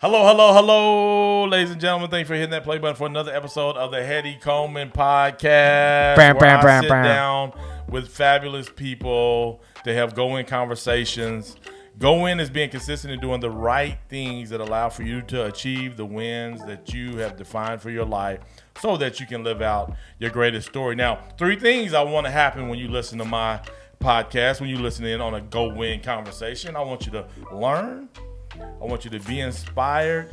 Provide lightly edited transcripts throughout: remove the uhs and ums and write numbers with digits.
Hello, ladies and gentlemen. Thanks for hitting that play button for another episode of the Heady Coleman Podcast, where I sit down with fabulous people to have go-in conversations. Go-in is being consistent and doing the right things that allow for you to achieve the wins that you have defined for your life so that you can live out your greatest story. Now, 3 things I want to happen when you listen to my podcast, when you listen in on a go-win conversation. I want you to learn. I want you to be inspired,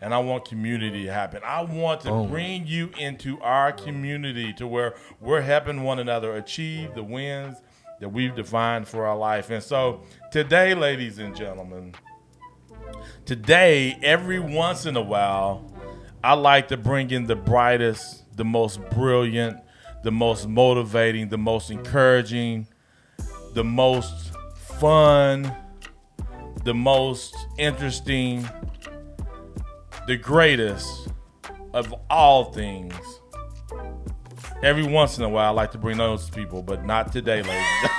and I want community to happen. I want to bring you into our community to where we're helping one another achieve the wins that we've defined for our life. And so today, ladies and gentlemen, every once in a while, I like to bring in the brightest, the most brilliant, the most motivating, the most encouraging, the most fun, the most interesting, the greatest of all things. Every once in a while, I like to bring those people, but not today, ladies.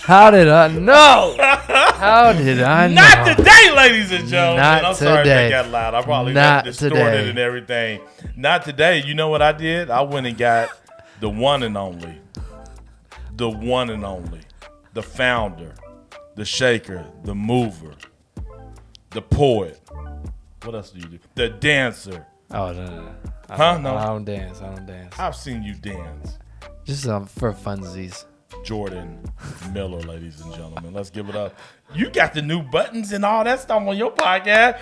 How did I know? How did I know? Not today, ladies and gentlemen. Not I'm sorry today. if that got loud. I probably Not distorted today. and everything. Not today. You know what I did? I went and got the one and only. The one and only. The founder. The shaker. The mover. The poet. What else do you do? The dancer. Oh, no. No. I don't dance. I've seen you dance. Just for funsies. Jordan Miller, ladies and gentlemen. Let's give it up. You got the new buttons and all that stuff on your podcast.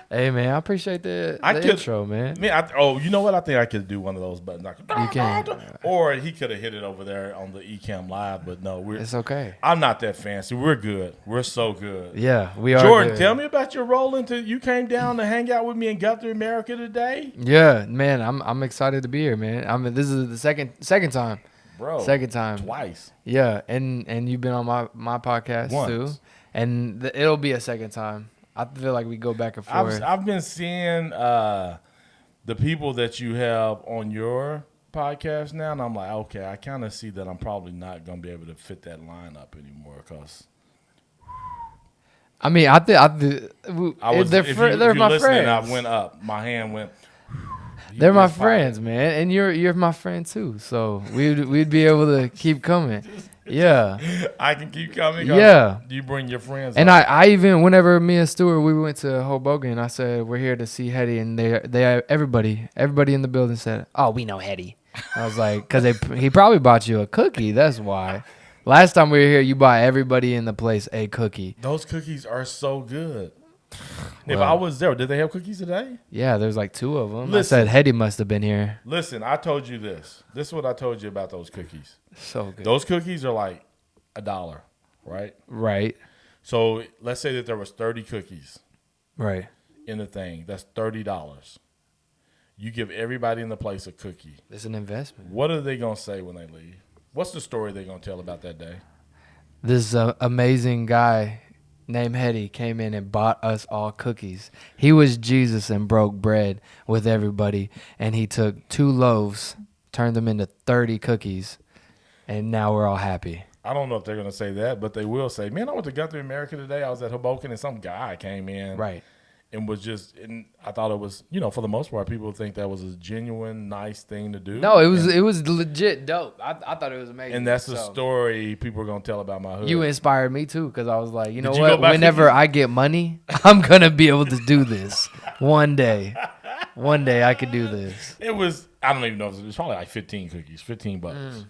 Hey, man, I appreciate the intro, man. You know what? I think I could do one of those buttons. You can. Or he could have hit it over there on the Ecamm Live, but no. It's okay. I'm not that fancy. We're good. We're so good. Yeah, we are. Jordan, good. tell me about your role into. You came down to hang out with me in Guthrie America today. Yeah, man, I'm excited to be here, man. This is the second time. Bro. Second time. Twice. Yeah, and you've been on my podcast Once. too. And it'll be a second time. I feel like we go back and forth. I've been seeing the people that you have on your podcast now, and I'm like, okay, I kind of see that I'm probably not going to be able to fit that line up anymore because I mean, they're my friends. I went up. My hand went. They're my friends, man, and you're my friend too. So we'd be able to keep coming. Yeah, I can keep coming. Yeah, you bring your friends. And up. I even whenever me and Stuart we went to Hoboken, I said we're here to see Heady, and they everybody in the building said, "Oh, we know Heady." I was like, because he probably bought you a cookie. That's why. Last time we were here, you bought everybody in the place a cookie. Those cookies are so good. Well, if I was there, did they have cookies today? Yeah, there's like 2 of them. Listen, I said Heady must have been here. Listen, I told you this. This is what I told you about those cookies. So good. Those cookies are like $1, right? Right. So let's say that there was 30 cookies. Right. In the thing. That's $30. You give everybody in the place a cookie. It's an investment. What are they going to say when they leave? What's the story they're going to tell about that day? This amazing guy named Heady came in and bought us all cookies. He was Jesus and broke bread with everybody, and he took 2 loaves, turned them into 30 cookies, and now we're all happy. I don't know if they're going to say that, but they will say, man, I went to Guthrie America today. I was at Hoboken, and some guy came in. Right. And was just, and I thought it was, for the most part, people think that was a genuine, nice thing to do. No, it was legit dope. I thought it was amazing. And that's the story people are going to tell about my hood. You inspired me too, because I was like, you know Did you what? go buy Whenever 50? I get money, I'm going to be able to do this one day. One day I could do this. It was, I don't even know, it was probably like 15 cookies, $15.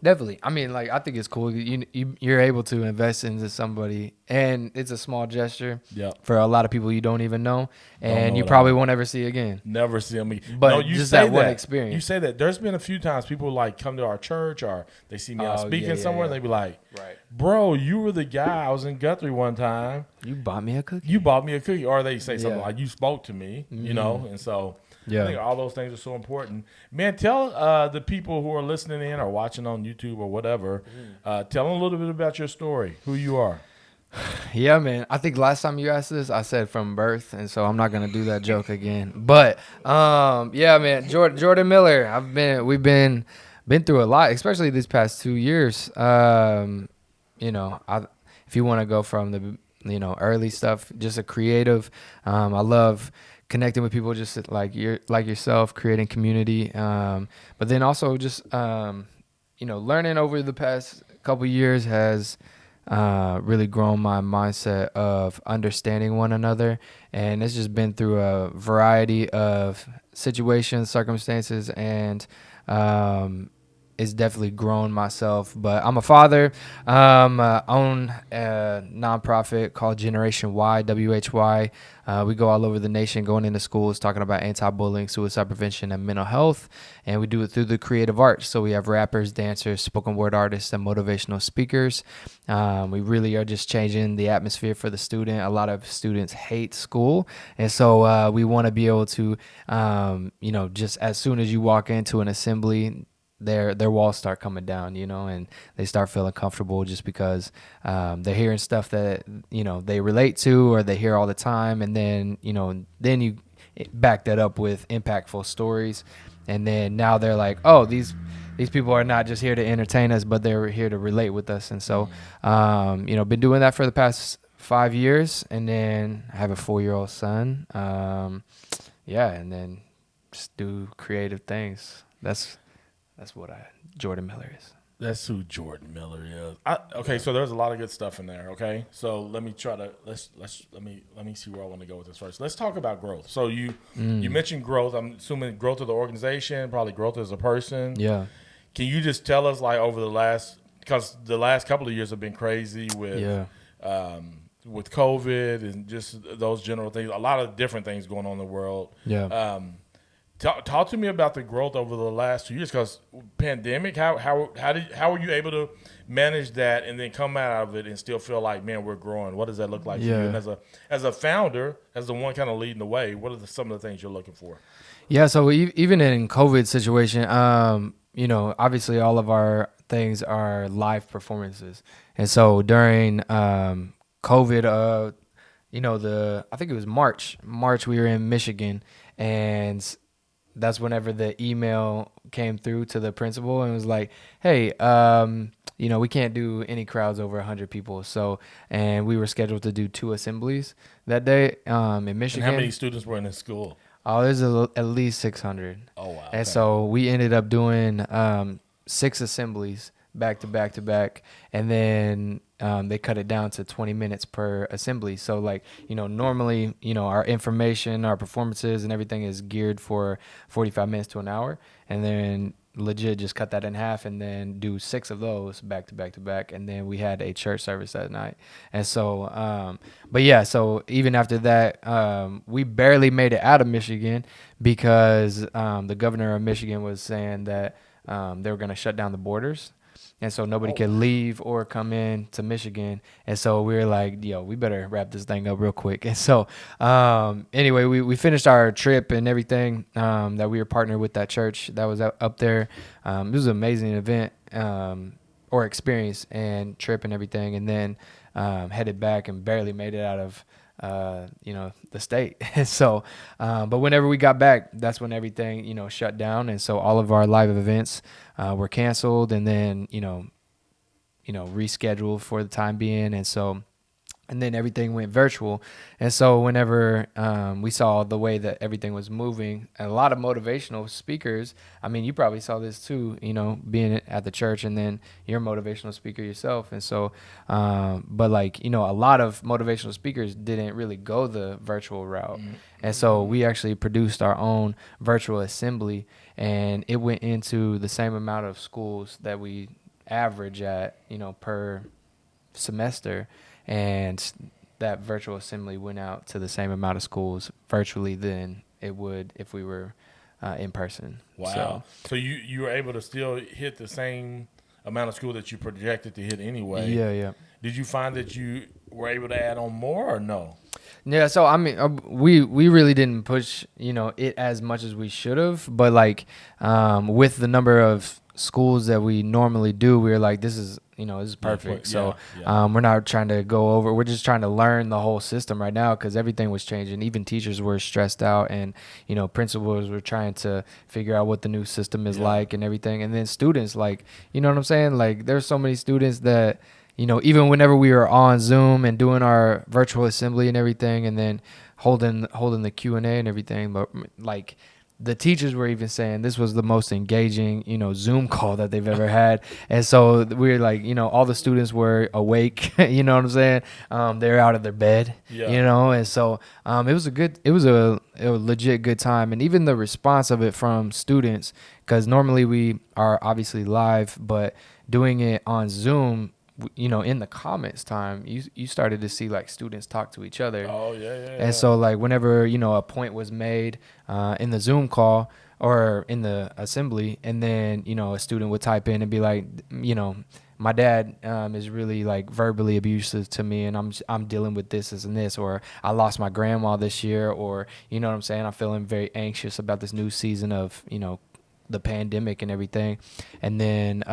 Definitely. I mean, like, I think it's cool. You're able to invest into somebody, and it's a small gesture for a lot of people you don't even know, and you probably won't ever see again. Never see them again. But no, you just say that one experience. You say that. There's been a few times people like come to our church or they see me out speaking somewhere, and they be like, right, bro, you were the guy. I was in Guthrie one time. You bought me a cookie? You bought me a cookie. Or they say something like, you spoke to me, and so... Yeah. I think all those things are so important. Man, tell the people who are listening in or watching on YouTube or whatever, tell them a little bit about your story, who you are. Yeah, man. I think last time you asked this, I said from birth, and so I'm not gonna do that joke again. But yeah, man, Jordan Miller. We've been through a lot, especially these past 2 years. If if you want to go from the early stuff, just a creative. I love connecting with people, just like yourself, creating community. But then also just learning over the past couple years has really grown my mindset of understanding one another, and it's just been through a variety of situations, circumstances, and it's definitely grown myself. But I'm a father. Own a nonprofit called GNWY, WHY. We go all over the nation, going into schools, talking about anti-bullying, suicide prevention, and mental health. And we do it through the creative arts. So we have rappers, dancers, spoken word artists, and motivational speakers. We really are just changing the atmosphere for the student. A lot of students hate school. And so we want to be able to, just as soon as you walk into an assembly, their walls start coming down, and they start feeling comfortable just because they're hearing stuff that, they relate to or they hear all the time. And then, then you back that up with impactful stories. And then now they're like, oh, these people are not just here to entertain us, but they're here to relate with us. And so, been doing that for the past 5 years. And then I have a 4-year-old son. And then just do creative things. That's what Jordan Miller is. That's who Jordan Miller is. Okay, so there's a lot of good stuff in there. Okay, so let me try to let me see where I want to go with this first. Let's talk about growth. So you mentioned growth. I'm assuming growth of the organization, probably growth as a person. Yeah. Can you just tell us, like, over because the last couple of years have been crazy with COVID and just those general things. A lot of different things going on in the world. Yeah. Talk to me about the growth over the last 2 years, because pandemic. How were you able to manage that and then come out of it and still feel like, man, we're growing? What does that look like for you? And as a founder, as the one kind of leading the way, what are some of the things you're looking for? Yeah, so even in COVID situation, obviously all of our things are live performances, and so during COVID, I think it was March we were in Michigan, and that's whenever the email came through to the principal and was like, hey, we can't do any crowds over 100 people. So, and we were scheduled to do 2 assemblies that day in Michigan. And how many students were in the school? Oh, there's at least 600. Oh, wow. And so we ended up doing 6 assemblies back to back to back. And then they cut it down to 20 minutes per assembly. So normally, our information, our performances and everything is geared for 45 minutes to an hour. And then legit just cut that in half and then do 6 of those back to back to back. And then we had a church service that night. And so, so even after that, we barely made it out of Michigan because the governor of Michigan was saying that they were going to shut down the borders. And so nobody could leave or come in to Michigan. And so we were like, we better wrap this thing up real quick. And so anyway, we finished our trip and everything that we were partnered with that church that was up there. It was an amazing event or experience and trip and everything. And then headed back and barely made it out of the state. So, but whenever we got back, that's when everything, shut down. And so all of our live events were canceled and then, rescheduled for the time being. And so, and then everything went virtual. And so whenever we saw the way that everything was moving, and a lot of motivational speakers, I mean, you probably saw this too, being at the church and then you're a motivational speaker yourself. And so, but a lot of motivational speakers didn't really go the virtual route. Mm-hmm. And so we actually produced our own virtual assembly, and it went into the same amount of schools that we average at, per semester. And that virtual assembly went out to the same amount of schools virtually than it would if we were in person. Wow. So you were able to still hit the same amount of school that you projected to hit anyway. Yeah. Did you find that you were able to add on more or no? Yeah, so I mean, we really didn't push, it as much as we should have. But with the number of schools that we normally do, we were like, this is perfect. So we're not trying to go over. We're just trying to learn the whole system right now because everything was changing. Even teachers were stressed out, and principals were trying to figure out what the new system is like and everything. And then students, you know what I'm saying? There's so many students that even whenever we were on Zoom and doing our virtual assembly and everything, and then holding the Q&A and everything, but like the teachers were even saying this was the most engaging, Zoom call that they've ever had. And so we were like, all the students were awake, you know what I'm saying? They're out of their bed, and so it was a legit good time. And even the response of it from students, because normally we are obviously live, but doing it on Zoom, in the comments time, you started to see like students talk to each other. Oh yeah. And so like whenever a point was made in the Zoom call or in the assembly, and then a student would type in and be like, my dad is really like verbally abusive to me, and I'm dealing with this and this, or I lost my grandma this year, or you know what I'm saying, I'm feeling very anxious about this new season of the pandemic and everything. And then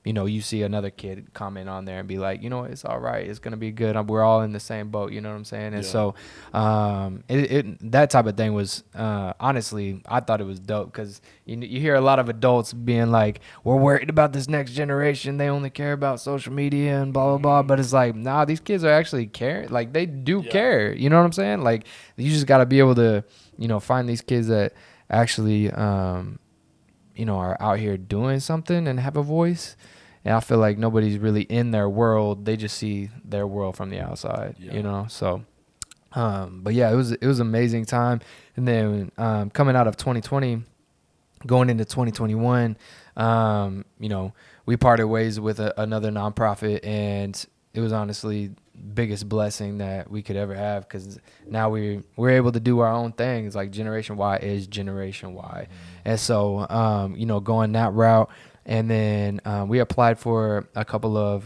you see another kid comment on there and be like, it's all right, it's gonna be good. We're all in the same boat, you know what I'm saying? And so, that type of thing was honestly, I thought it was dope, because you hear a lot of adults being like, we're worried about this next generation. They only care about social media and blah blah blah. But it's like, nah, these kids are actually caring. Like they do care. You know what I'm saying? Like you just got to be able to, find these kids that actually, are out here doing something and have a voice. And I feel like nobody's really in their world. They just see their world from the outside, So, but yeah, it was an amazing time. And then coming out of 2020, going into 2021, we parted ways with another nonprofit, and it was honestly biggest blessing that we could ever have, because now we're able to do our own things. Like Generation Y is Generation Y. And so, going that route. And then we applied for a couple of,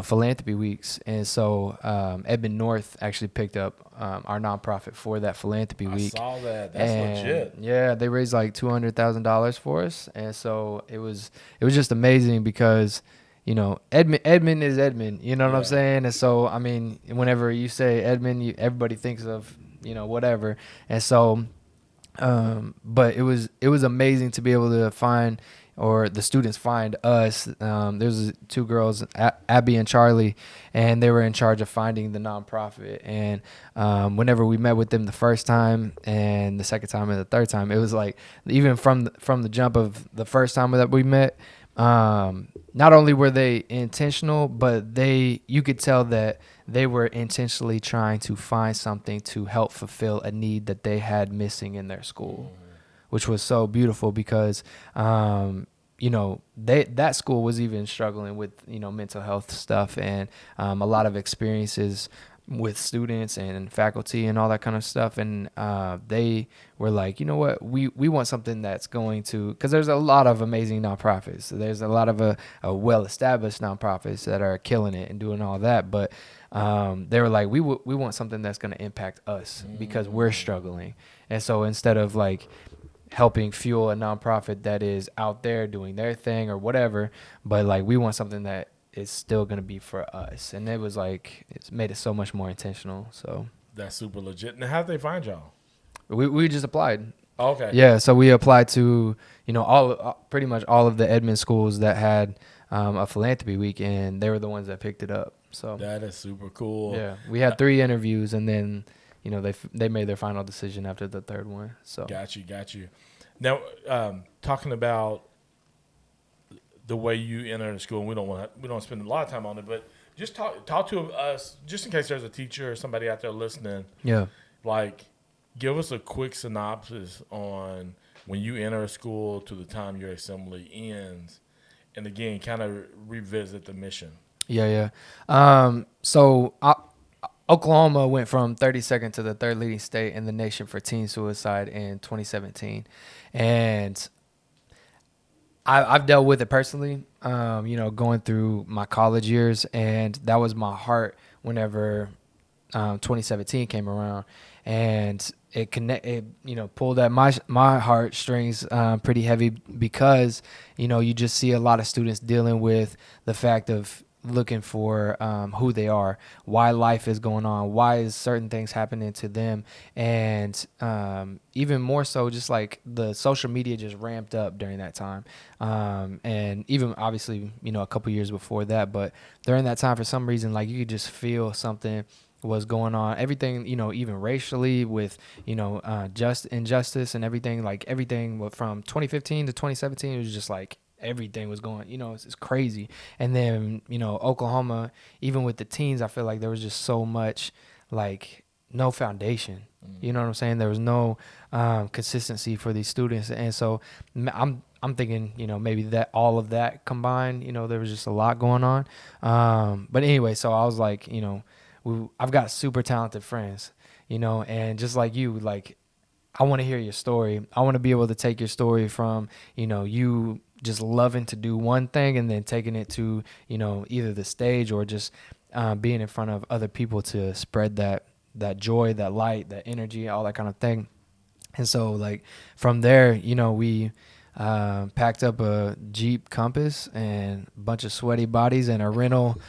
philanthropy weeks. And so Edmond North actually picked up our nonprofit for that philanthropy week. I saw that. That's legit. Yeah, they raised like $200,000 for us. And so it was just amazing, because, Edmond is Edmond. You know what I'm saying? And so, I mean, whenever you say Edmond, everybody thinks of, whatever. And so, but it was amazing to be able to find, or the students find us. There's two girls, Abby and Charlie, and they were in charge of finding the nonprofit. And whenever we met with them the first time and the second time and the third time, it was like, even from the jump of the first time that we met, not only were they intentional, but you could tell that they were intentionally trying to find something to help fulfill a need that they had missing in their school, which was so beautiful, because that school was even struggling with mental health stuff, and a lot of experiences with students and faculty and all that kind of stuff. And they were like, you know what, we want something that's going to, because there's a lot of amazing nonprofits. There's a lot of a well-established nonprofits that are killing it and doing all that. But they were like, we want something that's going to impact us, because we're struggling. And so instead of like helping fuel a nonprofit that is out there doing their thing or whatever, but like we want something that is still going to be for us. And it was like, it's made it so much more intentional. So that's super legit. Now, how'd they find y'all? We just applied. Okay. Yeah, so we applied to pretty much all of the Edmond schools that had a philanthropy week, and they were the ones that picked it up. So that is super cool. Yeah, we had 3 interviews, and then they made their final decision after the third one. So got you. Now, talking about the way you enter the school, and we don't spend a lot of time on it, but just talk to us, just in case there's a teacher or somebody out there listening. Yeah, like, give us a quick synopsis on when you enter a school to the time your assembly ends, and again, kind of revisit the mission. Yeah. So Oklahoma went from 32nd to the 3rd leading state in the nation for teen suicide in 2017. And I've dealt with it personally, going through my college years. And that was my heart whenever 2017 came around. And it pulled at my heartstrings pretty heavy, because, you just see a lot of students dealing with the fact of looking for who they are, why life is going on, why is certain things happening to them, and even more so, just like the social media just ramped up during that time, and even obviously, you know, a couple years before that, but during that time, for some reason, like you could just feel something was going on, everything, you know, even racially with, you know, just injustice and everything, like everything from 2015 to 2017, it was just like everything was going, you know, it's crazy. And then, you know, Oklahoma, even with the teens, I feel like there was just so much, like, no foundation. You know what I'm saying? There was no consistency for these students. And so I'm thinking, you know, maybe that all of that combined, you know, there was just a lot going on. But anyway, so I was like, you know, I've got super talented friends, you know, and just like you, like, I want to hear your story. I want to be able to take your story from, you know, you just loving to do one thing and then taking it to, you know, either the stage or just being in front of other people to spread that joy, that light, that energy, all that kind of thing. And so, like, from there, you know, we packed up a Jeep Compass and a bunch of sweaty bodies and a rental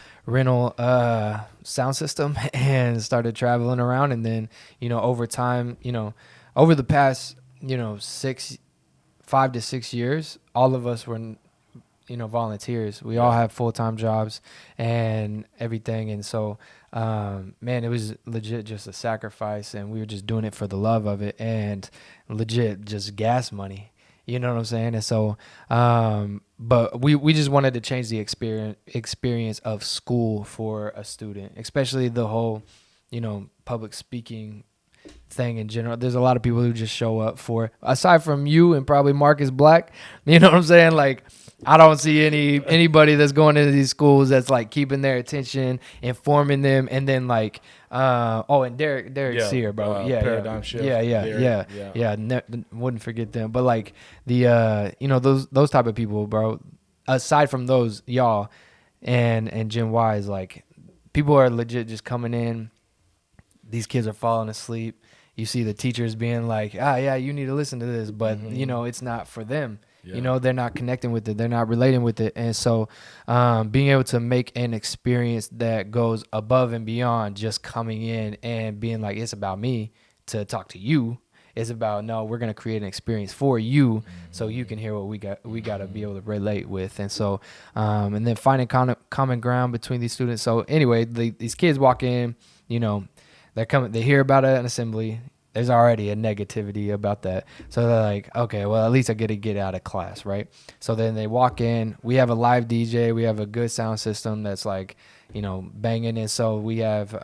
sound system and started traveling around. And then, you know, over time, you know, over the past, you know, 5 to 6 years, all of us were, you know, volunteers. We all have full-time jobs and everything. And so, man, it was legit just a sacrifice, and we were just doing it for the love of it and legit just gas money. You know what I'm saying? And so, but we just wanted to change the experience of school for a student, especially the whole, you know, public speaking thing in general. There's a lot of people who just show up for, aside from you and probably Marcus Black, you know what I'm saying? Like, I don't see anybody that's going into these schools that's like keeping their attention, informing them, and then like, and Derek's here, bro. Paradigm Shift. Wouldn't forget them. But like the, you know, those type of people, bro. Aside from those, y'all and Gen Y is like, people are legit just coming in. These kids are falling asleep. You see the teachers being like, you need to listen to this, but you know, it's not for them. You know, they're not connecting with it. They're not relating with it. And so being able to make an experience that goes above and beyond just coming in and being like, it's about me to talk to you. It's about, no, we're going to create an experience for you so you can hear what we got to be able to relate with. And so, and then finding common ground between these students. So anyway, these kids walk in, you know, they hear about an assembly. There's already a negativity about that. So they're like, okay, well, at least I get to get out of class, right? So then they walk in. We have a live DJ. We have a good sound system that's like, you know, banging. And so we have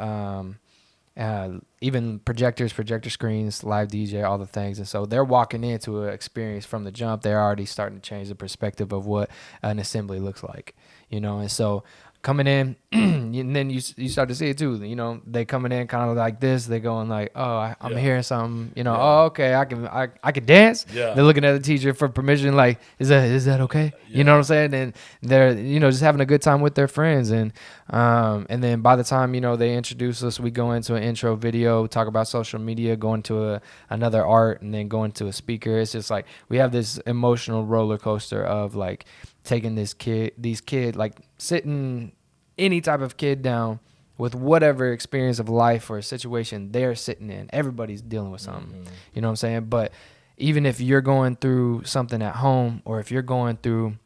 even projector screens, live DJ, all the things. And so they're walking into an experience from the jump. They're already starting to change the perspective of what an assembly looks like, you know? And so coming in, and then you start to see it too. You know, they coming in kind of like this. They going like, oh, I'm hearing something. You know, oh, okay, I can dance. Yeah. They're looking at the teacher for permission. Like, is that okay? Yeah. You know what I'm saying? And they're, you know, just having a good time with their friends. And then by the time, you know, they introduce us, we go into an intro video, talk about social media, go into another art, and then go into a speaker. It's just like we have this emotional roller coaster of like taking these kids, like sitting any type of kid down with whatever experience of life or situation they're sitting in. Everybody's dealing with something, you know what I'm saying? But even if you're going through something at home, or if you're going through,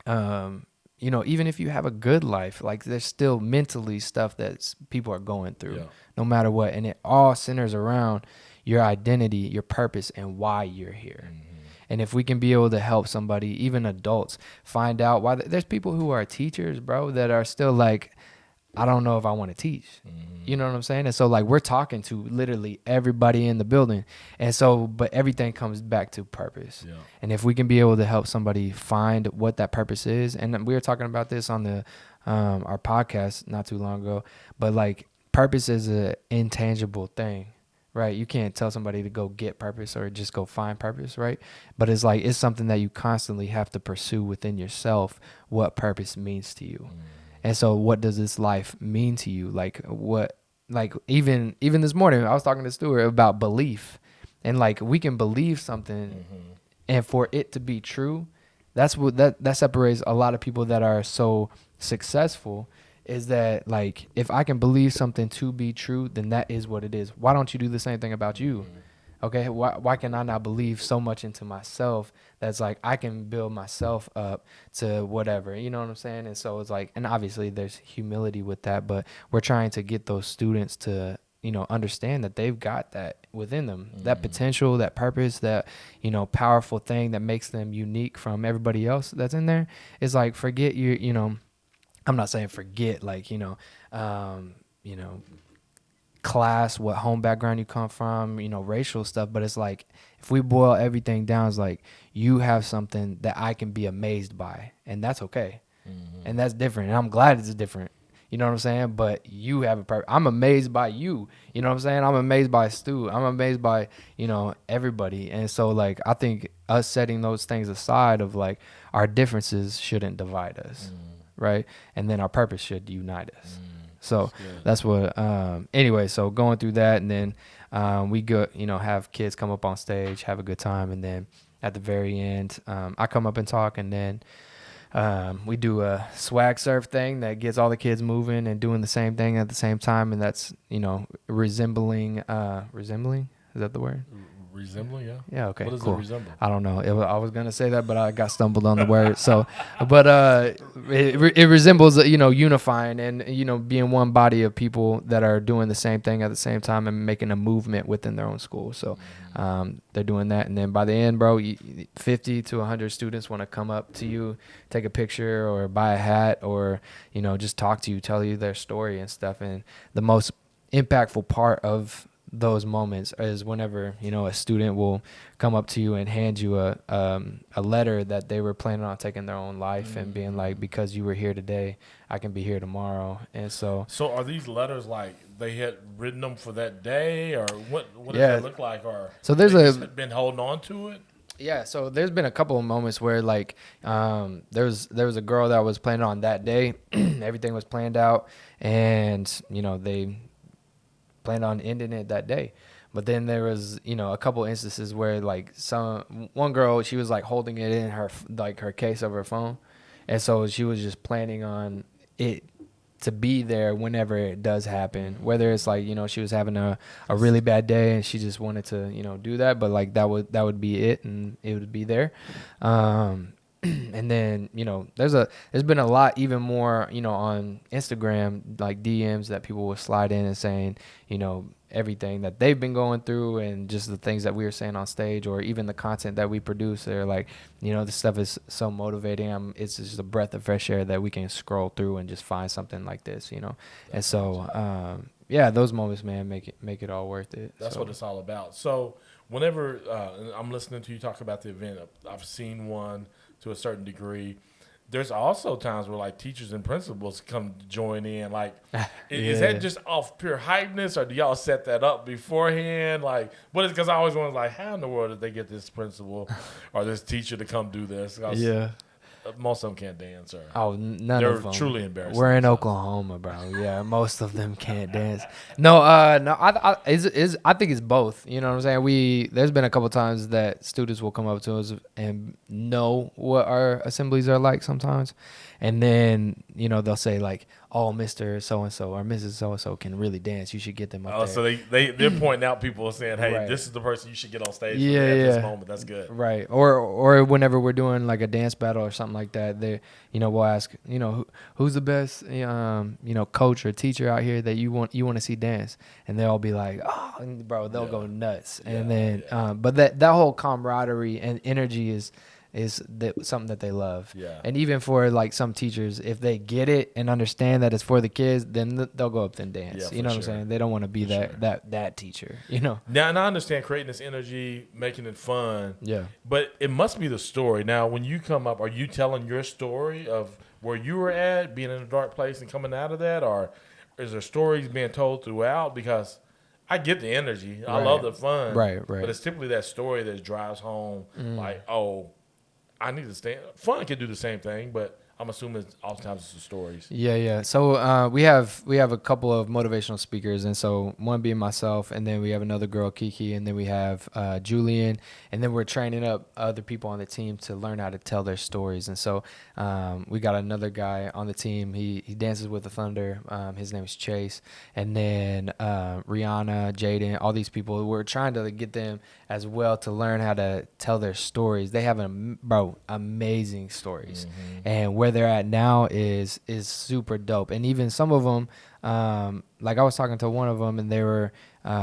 you know, even if you have a good life, like there's still mentally stuff that people are going through, no matter what. And it all centers around your identity, your purpose, and why you're here. And if we can be able to help somebody, even adults, find out why. There's people who are teachers, bro, that are still like, I don't know if I want to teach. You know what I'm saying? And so like we're talking to literally everybody in the building. And so, but everything comes back to purpose. Yeah. And if we can be able to help somebody find what that purpose is, and we were talking about this on the our podcast not too long ago, but like purpose is an intangible thing. Right, you can't tell somebody to go get purpose or just go find purpose, right? But it's like, it's something that you constantly have to pursue within yourself, what purpose means to you. And so what does this life mean to you? Like what, like even this morning, I was talking to Stuart about belief, and like we can believe something and for it to be true, that's what that separates a lot of people that are so successful is that, like, if I can believe something to be true, then that is what it is. Why don't you do the same thing about you? Okay, why can I not believe so much into myself that's like I can build myself up to whatever, you know what I'm saying? And so it's like, and obviously there's humility with that, but we're trying to get those students to, you know, understand that they've got that within them, that potential, that purpose, that, you know, powerful thing that makes them unique from everybody else that's in there. It's like, forget your, you know, I'm not saying forget, like, you know, class, what home background you come from, you know, racial stuff, but it's like, if we boil everything down, it's like, you have something that I can be amazed by, and that's okay. And that's different, and I'm glad it's different, you know what I'm saying? But you have a purpose. I'm amazed by you, you know what I'm saying? I'm amazed by Stu, I'm amazed by, you know, everybody. And so, like, I think us setting those things aside of, like, our differences shouldn't divide us, right? And then our purpose should unite us. So that's what, anyway, so going through that, and then we go, you know, have kids come up on stage, have a good time. And then at the very end, I come up and talk, and then we do a swag surf thing that gets all the kids moving and doing the same thing at the same time. And that's, you know, resembling, is that the word? Resembling, yeah. Yeah, okay, What does cool. it resemble? I don't know. I was going to say that, but I got stumbled on the word. So, but it resembles, you know, unifying and, you know, being one body of people that are doing the same thing at the same time and making a movement within their own school. So they're doing that. And then by the end, bro, 50 to 100 students want to come up to you, take a picture or buy a hat or, you know, just talk to you, tell you their story and stuff. And the most impactful part of those moments is whenever, you know, a student will come up to you and hand you a letter that they were planning on taking their own life and being like, because you were here today, I can be here tomorrow. And so are these letters like they had written them for that day, or what does that look like? Or so there's just been holding on to it? Yeah, so there's been a couple of moments where, like, there was a girl that was planning on that day. Everything was planned out, and, you know, they planned on ending it that day. But then there was, you know, a couple instances where, like, one girl, she was like holding it in her, like, her case of her phone, and so she was just planning on it to be there whenever it does happen, whether it's like, you know, she was having a really bad day and she just wanted to, you know, do that, but like that would be it, and it would be there. And then, you know, there's been a lot even more, you know, on Instagram, like DMs that people will slide in and saying, you know, everything that they've been going through and just the things that we were saying on stage, or even the content that we produce. They're like, you know, this stuff is so motivating. It's just a breath of fresh air that we can scroll through and just find something like this, you know. And so, yeah, those moments, man, make it all worth it. That's what it's all about. So whenever I'm listening to you talk about the event, I've seen one to a certain degree. There's also times where, like, teachers and principals come join in. Like, is that just off pure hypeness, or do y'all set that up beforehand? Like, what is? Because I always wonder, like, how in the world did they get this principal or this teacher to come do this? Yeah. Most of them can't dance. Or None of them. They're truly embarrassing. We're in Oklahoma, bro. Yeah, most of them can't dance. No. I think it's both. You know what I'm saying? There's been a couple times that students will come up to us and know what our assemblies are like sometimes, and then, you know, they'll say like, "Oh, Mr. So and so or Mrs. So and so can really dance. You should get them up there." So they're pointing out people saying, "Hey, right, this is the person you should get on stage for at this moment." That's good. Right. Or whenever we're doing like a dance battle or something like that, they, you know, we'll ask, you know, who's the best, you know, coach or teacher out here that you want to see dance, and they'll all be like, "Oh, bro," they'll go nuts. And then, but that whole camaraderie and energy is something that they love. Yeah. And even for like some teachers, if they get it and understand that it's for the kids, then they'll go up and dance. You know what I'm saying? They don't want to be that teacher, you know? Now, and I understand creating this energy, making it fun. Yeah. But it must be the story. Now, when you come up, are you telling your story of where you were at, being in a dark place and coming out of that? Or is there stories being told throughout? Because I get the energy. I love the fun. Right. But it's typically that story that drives home like, oh, I need to stand. Fun can do the same thing, but I'm assuming oftentimes it's the stories. Yeah. So we have a couple of motivational speakers, and so one being myself, and then we have another girl, Kiki, and then we have Julian, and then we're training up other people on the team to learn how to tell their stories. And so we got another guy on the team. He dances with the Thunder. His name is Chase, and then Rihanna, Jaden, all these people. We're trying to get them as well to learn how to tell their stories. They have amazing stories, and where they're at now is super dope. And even some of them, like I was talking to one of them, and they were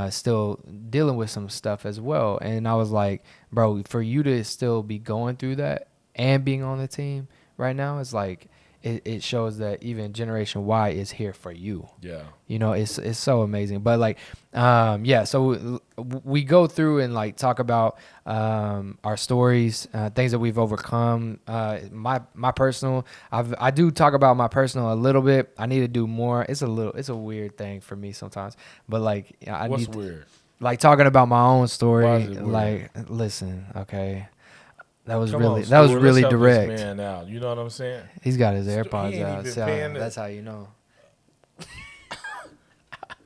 still dealing with some stuff as well. And I was like, bro, for you to still be going through that and being on the team right now, is like it shows that even Generation Y is here for you. Yeah. It's so amazing. But like, so we go through and like talk about our stories, things that we've overcome. My personal, I do talk about my personal a little bit. I need to do more. It's a weird thing for me sometimes. But like, What's weird? Like talking about my own story. Why is it weird? Like, listen, okay. That was Come really on, that was Stuart, really let's help direct. this man out. You know what I'm saying? He's got his He AirPods ain't out. even So paying that's how you know.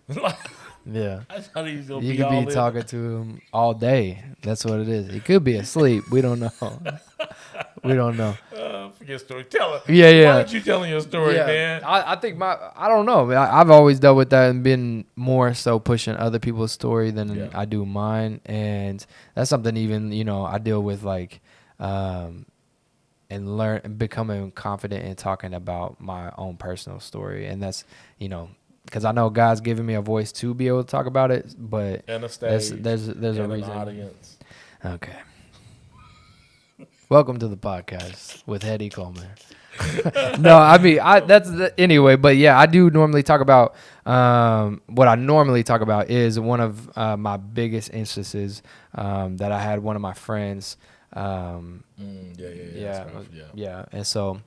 Like, Yeah. I thought he was gonna You be could all be in. talking to him all day. That's what it is. He could be asleep. We don't know. We don't know. Forget story. Tell her. Yeah. Why aren't you telling your story, man? I think I don't know. I've always dealt with that and been more so pushing other people's story than I do mine. And that's something even, I deal with like, and learn and becoming confident in talking about my own personal story. And that's, because I know God's giving me a voice to be able to talk about it, but And a stage. there's a and reason. an audience. Okay. Welcome to the podcast with Heady Coleman. No, I mean, anyway, but yeah, I do normally talk about, what I normally talk about is one of my biggest instances that I had one of my friends. Yeah. And so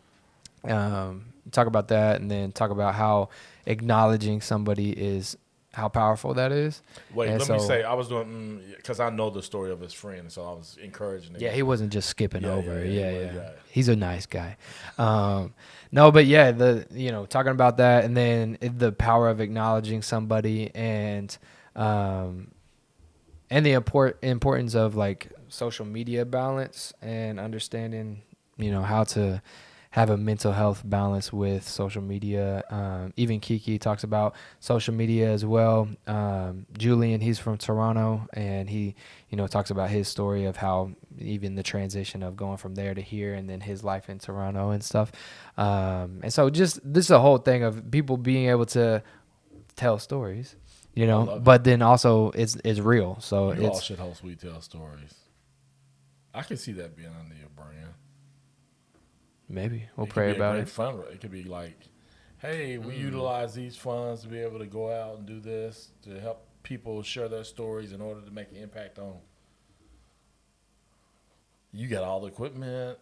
talk about that, and then talk about how acknowledging somebody is, how powerful that is. Wait, and let me say, I was doing, because I know the story of his friend, so I was encouraging him. Yeah, he wasn't just skipping over. Yeah. He's a nice guy. No, but yeah, talking about that, and then the power of acknowledging somebody, and the importance of like social media balance and understanding, how to have a mental health balance with social media. Even Kiki talks about social media as well. Julian, he's from Toronto, and he, talks about his story of how even the transition of going from there to here, and then his life in Toronto and stuff. And so just this is a whole thing of people being able to tell stories, but then also it's real. So You all it's should host We Tell Stories. I can see that being under your brand. maybe we'll It could pray be a about great it. Fund. It could be like, hey, we utilize these funds to be able to go out and do this to help people share their stories in order to make an impact on. You got all the equipment.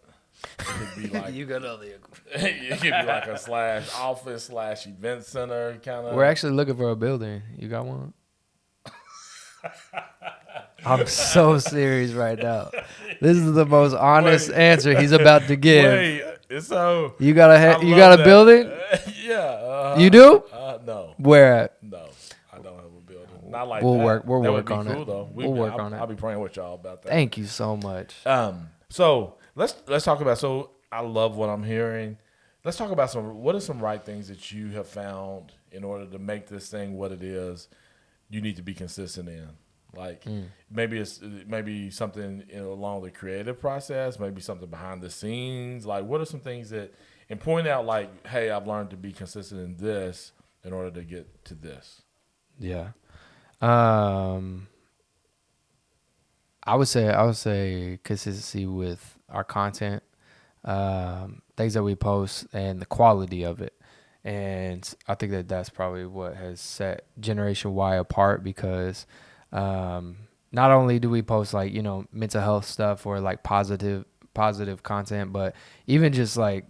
It could be like You got all the equipment. it could be like a /office /event center kind of. We're actually looking for a building. You got one? I'm so serious right now. This is the most honest answer he's about to give. Wait, so You got I you love got a that. building? Yeah. You do? No. Where at? No, I don't have a building. Not like We'll that. work- we'll That work would be on it. cool, though. We'll work on it. I'll be praying with y'all about that. Thank you so much. So let's talk about. So I love what I'm hearing. Let's talk about what are some right things that you have found in order to make this thing what it is. You need to be consistent in. Like maybe something along the creative process, maybe something behind the scenes. Like what are some things and point out like, hey, I've learned to be consistent in this in order to get to this. Yeah. I would say consistency with our content, things that we post, and the quality of it. And I think that's probably what has set Generation Y apart, because not only do we post like, mental health stuff or like positive content, but even just like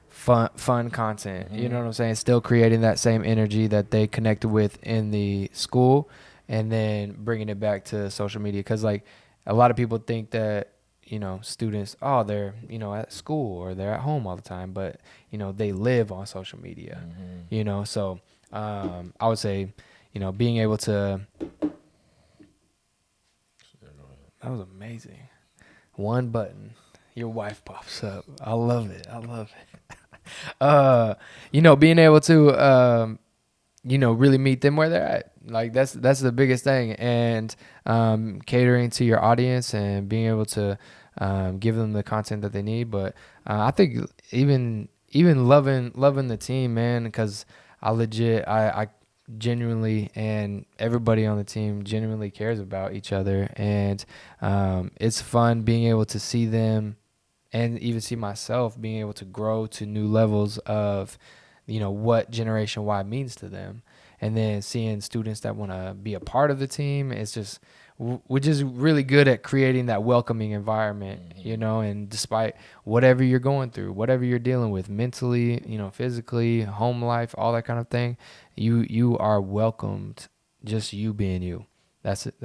fun content. Mm-hmm. You know what I'm saying? Still creating that same energy that they connected with in the school, and then bringing it back to social media. Because like a lot of people think that students, they're, at school or they're at home all the time, but, they live on social media, so I would say, being able to, that was amazing. One button, your wife pops up. I love it. Being able to, really meet them where they're at. Like that's the biggest thing. And catering to your audience and being able to give them the content that they need. But I think even loving the team, man, because I genuinely, and everybody on the team genuinely cares about each other. And it's fun being able to see them and even see myself being able to grow to new levels of, what Generation Y means to them. And then seeing students that want to be a part of the team, it's just, we're just really good at creating that welcoming environment, and despite whatever you're going through, whatever you're dealing with mentally, physically, home life, all that kind of thing, you are welcomed, just you being you. That's it.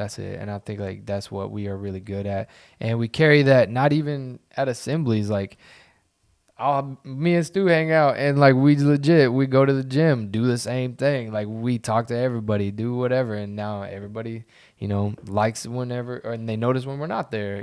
And I think like that's what we are really good at. And we carry that not even at assemblies. Like me and Stu hang out and like we go to the gym, do the same thing. Like we talk to everybody, do whatever. And now everybody, likes whenever, and they notice when we're not there,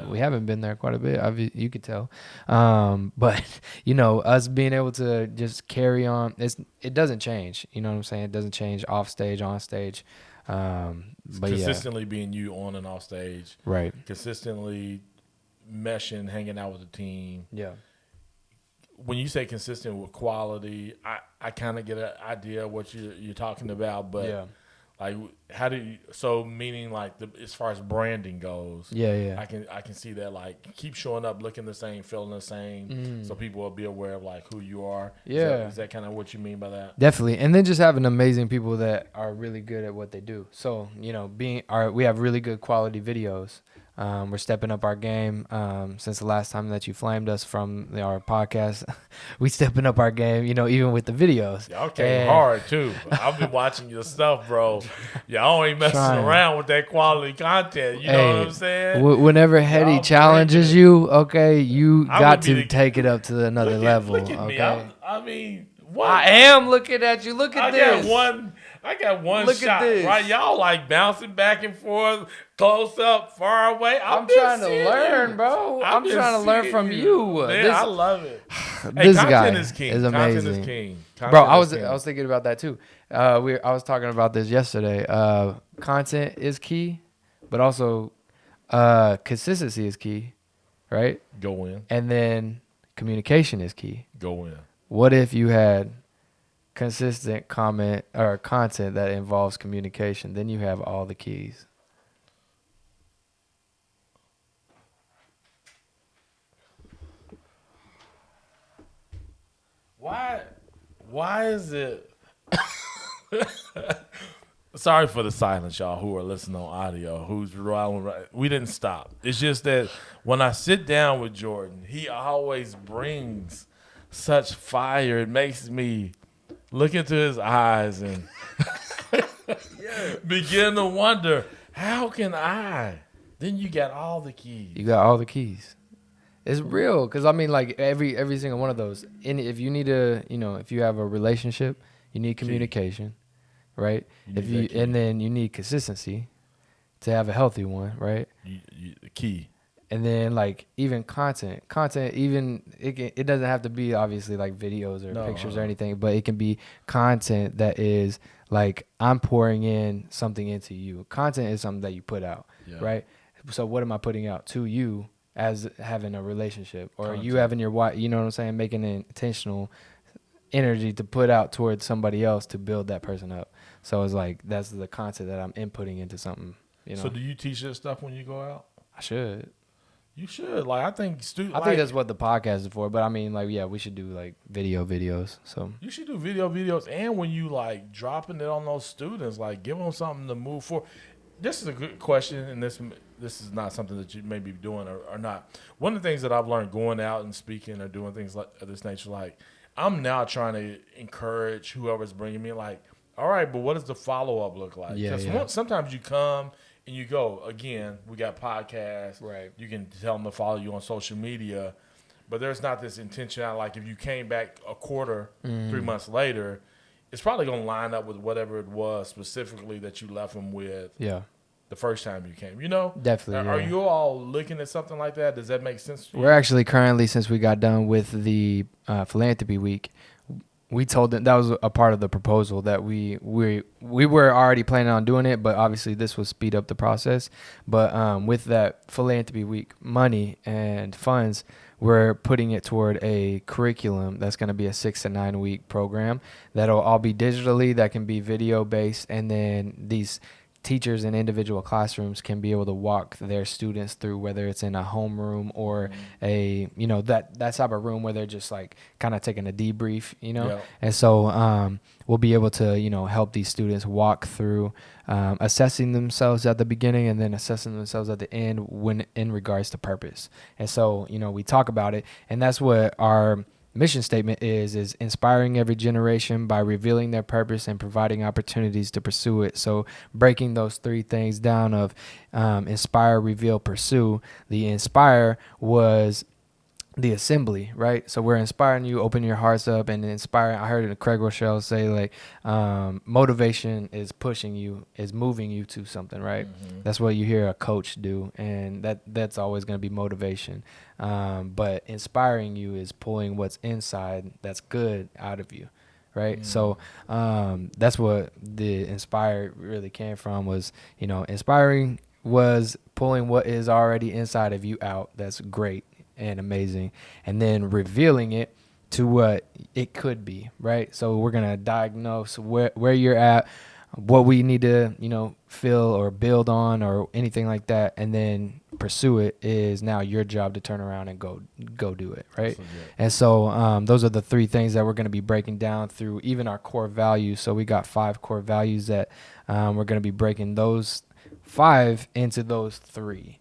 we haven't been there quite a bit. You could tell. But us being able to just carry on, it doesn't change. You know what I'm saying? It doesn't change off stage, on stage. But consistently being you on and off stage, right? Consistently meshing, hanging out with the team. Yeah. When you say consistent with quality, I kind of get an idea of what you're talking about, but like how do you? So meaning like as far as branding goes, I can see that, like keep showing up, looking the same, feeling the same, so people will be aware of like who you are. Is that kind of what you mean by that? Definitely. And then just having amazing people that are really good at what they do. So we have really good quality videos. We're stepping up our game since the last time that you flamed us from our podcast. We stepping up our game, even with the videos. Y'all came hard too. I've been watching your stuff, bro. Y'all ain't messing around with that quality content. You know what I'm saying? Whenever Heady challenges you, okay, you got to take it up to another level. Look at me. I mean, what? I am looking at you. Look at this. I got one shot, right? Y'all like bouncing back and forth, close up, far away. I'm trying to learn, bro. I'm trying to learn from you. Man, I love it. This guy is king. Is amazing. Content is king. Bro, I was thinking about that too. I was talking about this yesterday. Content is key, but also consistency is key, right? Go in. And then communication is key. Go in. What if you had consistent comment or content that involves communication? Then you have all the keys. Why is it? Sorry for the silence, y'all who are listening on audio. We didn't stop. It's just that when I sit down with Jordan, he always brings such fire. It makes me look into his eyes and begin to wonder, how can I? Then you got all the keys. You got all the keys. It's real, because I mean, like every single one of those. And if you need if you have a relationship, you need communication, right? And then you need consistency to have a healthy one, right? The key. And then like even content, even it doesn't have to be obviously like videos or pictures or anything, but it can be content that is like I'm pouring in something into you. Content is something that you put out, right? So what am I putting out to you as having a relationship, or you having your wife? You know what I'm saying? Making an intentional energy to put out towards somebody else to build that person up. So it's like that's the content that I'm inputting into something. So do you teach this stuff when you go out? I should. You should. Like, I think I think that's what the podcast is for. But I mean, like, we should do like videos. So you should do videos, and when you like dropping it on those students, like give them something to move for. This is a good question, and this is not something that you may be doing or not. One of the things that I've learned going out and speaking or doing things like of this nature, like I'm now trying to encourage whoever's bringing me, like, all right, but what does the follow up look like? Because sometimes you come and you go, again, we got podcasts. Right. You can tell them to follow you on social media. But there's not this intention. Like if you came back a quarter, 3 months later, it's probably going to line up with whatever it was specifically that you left them with. Yeah. The first time you came, you know? Definitely. Are you all looking at something like that? Does that make sense to you? We're actually currently, since we got done with the philanthropy week, we told them that was a part of the proposal that we were already planning on doing it, but obviously this will speed up the process. But with that philanthropy week money and funds, we're putting it toward a curriculum that's going to be a 6 to 9 week program that'll all be digitally, that can be video based, and then these teachers in individual classrooms can be able to walk their students through, whether it's in a homeroom or a, that type of room where they're just like kind of taking a debrief, Yeah. And so we'll be able to, help these students walk through assessing themselves at the beginning and then assessing themselves at the end when in regards to purpose. And so, we talk about it, and that's what our mission statement is inspiring every generation by revealing their purpose and providing opportunities to pursue it. So breaking those 3 things down of inspire, reveal, pursue. The inspire was the assembly, right? So we're inspiring you, open your hearts up, and inspiring. I heard Craig Rochelle say like motivation is pushing you, is moving you to something, right? That's what you hear a coach do, and that's always going to be motivation. But inspiring you is pulling what's inside that's good out of you, right? So that's what the inspire really came from, was, inspiring was pulling what is already inside of you out. That's great and amazing, and then revealing it to what it could be, right? So we're gonna diagnose where you're at, what we need to feel or build on or anything like that, and then pursue it is now your job to turn around and go do it, right? And so those are the 3 things that we're going to be breaking down through even our core values. So we got 5 core values that we're going to be breaking those 5 into those 3,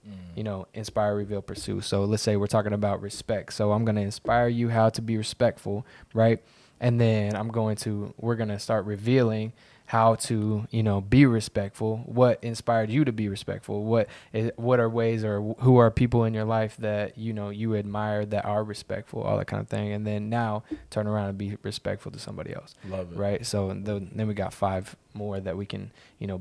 inspire, reveal, pursue. So let's say we're talking about respect. So I'm going to inspire you how to be respectful, right? And then we're going to start revealing how to, be respectful. What inspired you to be respectful? What are ways, or who are people in your life that, you admire that are respectful, all that kind of thing. And then now turn around and be respectful to somebody else. Love it. Right. So then we got 5 more that we can,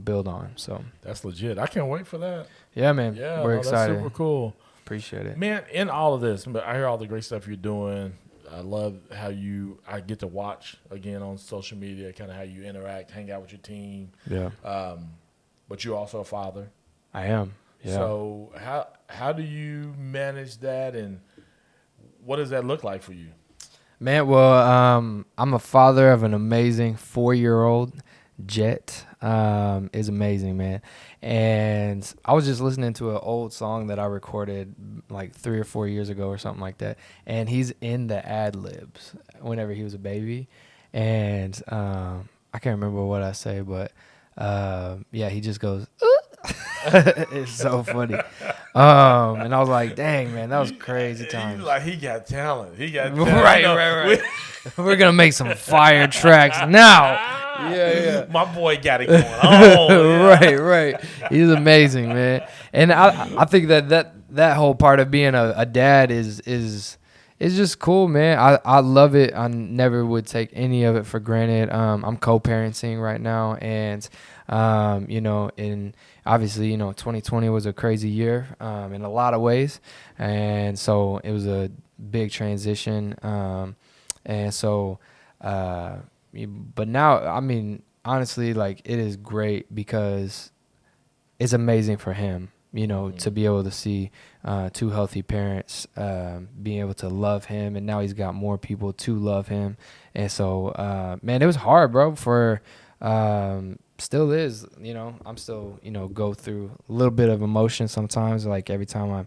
build on. So that's legit. I can't wait for that. Yeah, man. Yeah. We're excited. That's super cool. Appreciate it. Man, in all of this, I hear all the great stuff you're doing. I love how I get to watch again on social media, kind of how you interact, hang out with your team. Yeah. But you're also a father. I am. Yeah. So how do you manage that, and what does that look like for you? Man, well, I'm a father of an amazing 4-year-old. Jet is amazing, man. And I was just listening to an old song that I recorded like 3 or 4 years ago or something like that. And he's in the ad libs whenever he was a baby. And I can't remember what I say, but yeah, he just goes, it's so funny. And I was like, dang, man, that was crazy times. Like, he got talent. Right. We're going to make some fire tracks now. Yeah. My boy got it going on. Right. He's amazing, man. And I think that whole part of being a dad is just cool, man. I love it. I never would take any of it for granted. I'm co-parenting right now, and and obviously, 2020 was a crazy year in a lot of ways, and so it was a big transition. And so, but now, I mean, honestly, like, it is great because it's amazing for him, to be able to see 2 healthy parents being able to love him, and now he's got more people to love him. And so, man, it was hard, bro, still is, I'm still, go through a little bit of emotion sometimes, like every time I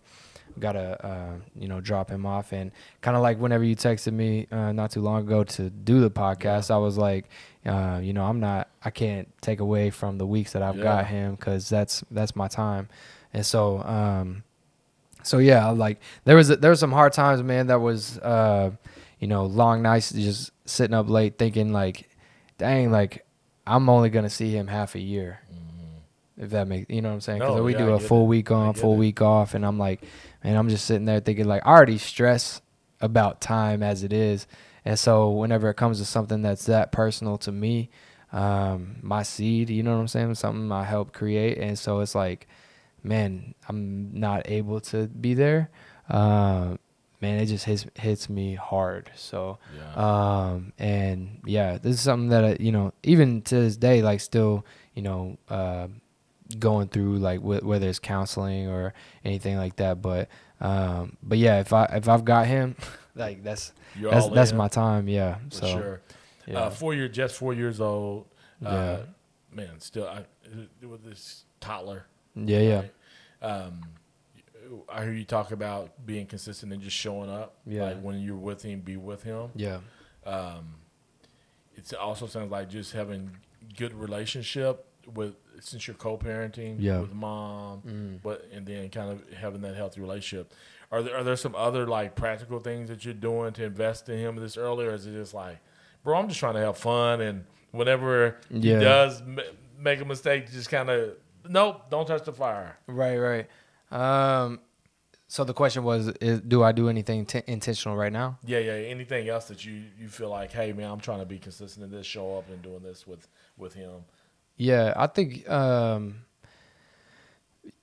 gotta drop him off. And kind of like whenever you texted me not too long ago to do the podcast, I was like, I can't take away from the weeks that I've got him, because that's my time. And so yeah, like there was some hard times, man. That was long nights just sitting up late thinking like, dang, like I'm only gonna see him half a year. if that makes, you know what I'm saying? Because No, we yeah, do I a get full it. week I on, get full it. week off, and I'm like, man, I'm just sitting there thinking like, I already stress about time as it is, and so whenever it comes to something that's that personal to me, my seed, you know what I'm saying, something I helped create, and so it's like, man, I'm not able to be there. Man, it just hits me hard. So, and yeah, this is something that even to this day, like still, going through like whether it's counseling or anything like that. But yeah, if I've got him, like that's my time. Yeah. For so sure. yeah. 4 years old. Yeah. Man, still with this toddler. Yeah. Right? I hear you talk about being consistent and just showing up. Yeah. Like when you're with him, be with him. Yeah. It also sounds like just having good relationship with, since you're co-parenting with mom, and then kind of having that healthy relationship. Are there some other like practical things that you're doing to invest in him this early, or is it just like, bro, I'm just trying to have fun, and whenever he does make a mistake, just kind of, nope, don't touch the fire. Right. So the question was, do I do anything intentional right now? Yeah. Anything else that you feel like, hey, man, I'm trying to be consistent in this, show up and doing this with him? Yeah, I think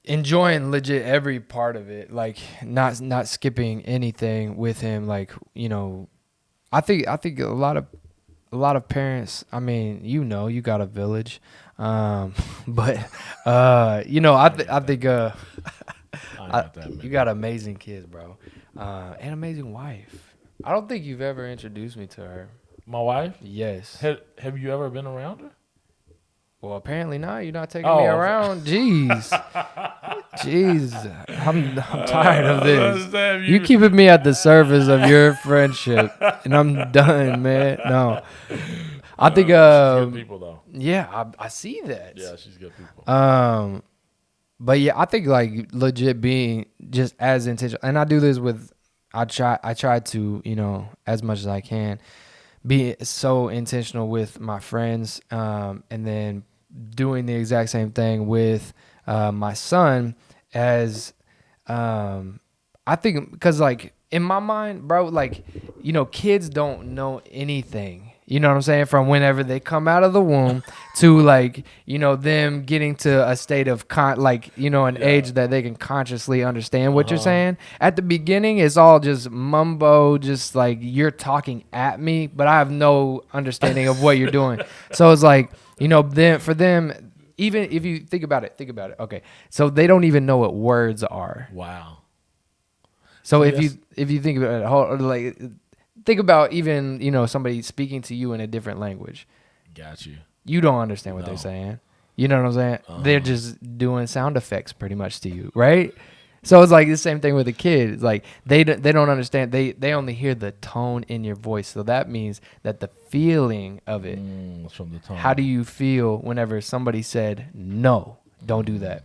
enjoying legit every part of it, like not skipping anything with him. Like, I think a lot of parents. I mean, you got a village, but I think you got amazing kids, bro, and amazing wife. I don't think you've ever introduced me to her. My wife? Yes. Have you ever been around her? Well, apparently not. You're not taking me around. Jeez. I'm tired of this. You keeping me at the surface of your friendship, and I'm done, man. No. I think she's good people though. Yeah, I see that. Yeah, she's good people. But yeah, I think like legit being just as intentional, and I do this with, I try to, as much as I can, be so intentional with my friends, and then doing the exact same thing with my son, as I think, because like in my mind, bro, like, kids don't know anything. You know what I'm saying? From whenever they come out of the womb to like, them getting to a state of age that they can consciously understand what you're saying. At the beginning, it's all just mumbo, just like you're talking at me, but I have no understanding of what you're doing. So it's like, then for them, even if you think about it. Okay. So they don't even know what words are. Wow. So if you think about it, think about even, somebody speaking to you in a different language. Got you. You don't understand what they're saying. You know what I'm saying? They're just doing sound effects pretty much to you, right? So it's like the same thing with a kid. It's like they don't understand. They only hear the tone in your voice. So that means that the feeling of it. From the tone. How do you feel whenever somebody said, no, don't do that?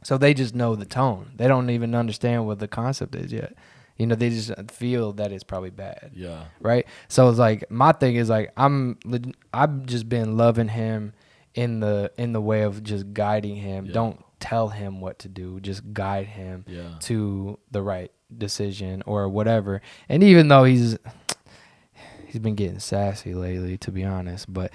So they just know the tone. They don't even understand what the concept is yet. They just feel that it's probably bad. Yeah. Right. So it's like, my thing is like, I've just been loving him in the way of just guiding him. Yeah. Don't tell him what to do. Just guide him to the right decision or whatever. And even though he's been getting sassy lately, to be honest, but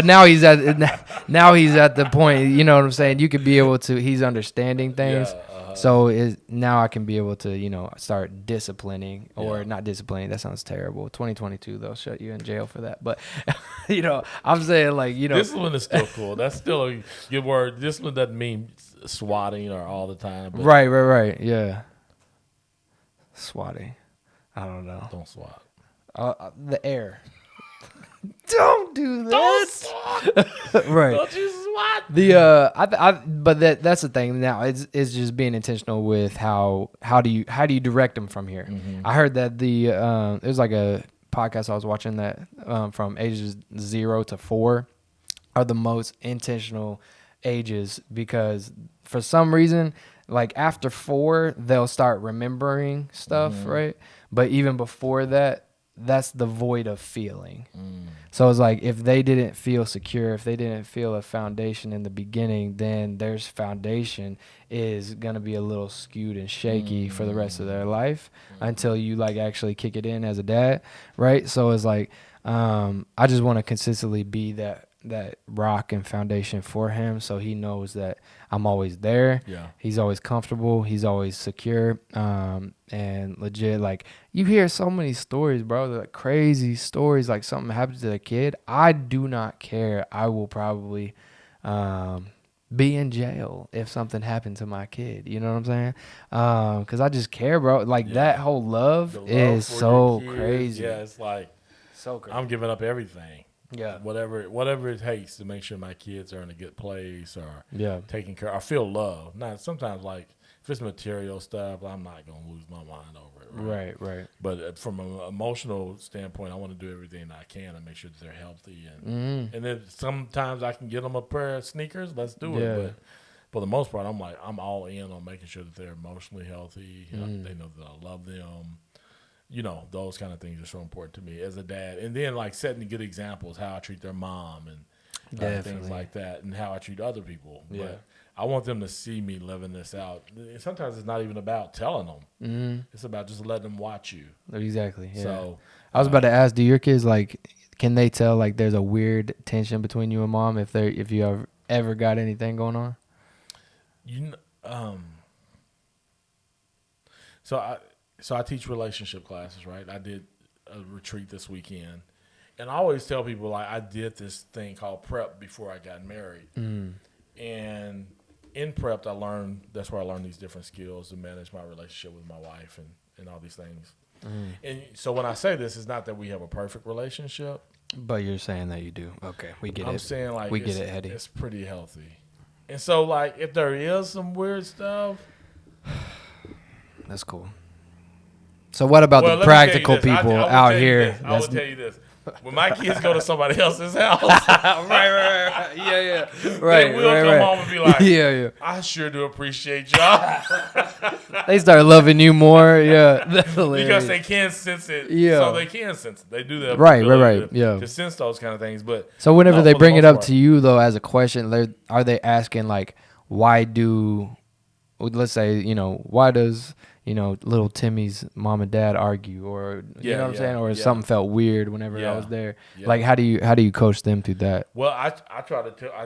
now he's at the point, you know what I'm saying? You could be able to, he's understanding things. Yeah. So now I can be able to, start disciplining or not disciplining. That sounds terrible. 2022, they'll shut you in jail for that. But, I'm saying like, Discipline is still cool. That's still a good word. Discipline doesn't mean swatting or all the time. But Right. Yeah. Swatting. I don't know. Don't swat. The air. Don't do that. Don't right. Don't you swat. But that's the thing now. It's just being intentional with how do you direct them from here. Mm-hmm. I heard that it was like a podcast I was watching that from ages 0 to 4 are the most intentional ages, because for some reason, like after 4 they'll start remembering stuff, right? But even before that, that's the void of feeling. So it's like if they didn't feel secure, if they didn't feel a foundation in the beginning, then their foundation is going to be a little skewed and shaky for the rest of their life until you like actually kick it in as a dad, right? So it's like I just want to consistently be that rock and foundation for him, so he knows that I'm always there. Yeah. He's always comfortable. He's always secure. And legit, like, you hear so many stories, bro, like crazy stories, like something happens to a kid. I do not care. I will probably be in jail if something happened to my kid. You know what I'm saying? Because I just care, bro. Like, that whole love is so crazy. Yeah, it's like, so crazy. I'm giving up everything. Yeah. Whatever it takes to make sure my kids are in a good place or taking care. I feel love. Now, sometimes, like, if it's material stuff, I'm not going to lose my mind over it. Right. But from an emotional standpoint, I want to do everything I can to make sure that they're healthy. And then sometimes I can get them a pair of sneakers. Let's do it. But for the most part, I'm all in on making sure that they're emotionally healthy. They know that I love them. You know, those kind of things are so important to me as a dad. And then, like, setting good examples, how I treat their mom and things like that, and how I treat other people. Yeah. But I want them to see me living this out. And sometimes it's not even about telling them. It's about just letting them watch you. Exactly. Yeah. So I was about to ask, do your kids, like, can they tell, like, there's a weird tension between you and mom if you ever got anything going on? So I teach relationship classes, right? I did a retreat this weekend. And I always tell people, like, I did this thing called prep before I got married. And in prep, that's where I learned these different skills to manage my relationship with my wife and all these things. And so when I say this, it's not that we have a perfect relationship. But you're saying that you do. Okay, we get it. I'm saying, like, we get it, Heady. It's pretty healthy. And so, like, if there is some weird stuff. That's cool. So what about the practical people out here? I will tell you this. When my kids go to somebody else's house, right. Yeah. Right. They will come home and be like, yeah. I sure do appreciate y'all. They start loving you more. Yeah. Because they can sense it. Yeah. So they can sense it. They do that. Right. To sense those kind of things. But so whenever they bring it up to you, though, as a question, are they asking, like, let's say, why does little Timmy's mom and dad argue, or you know what I'm saying, or something felt weird whenever I was there. Like, how do you coach them through that? Well, I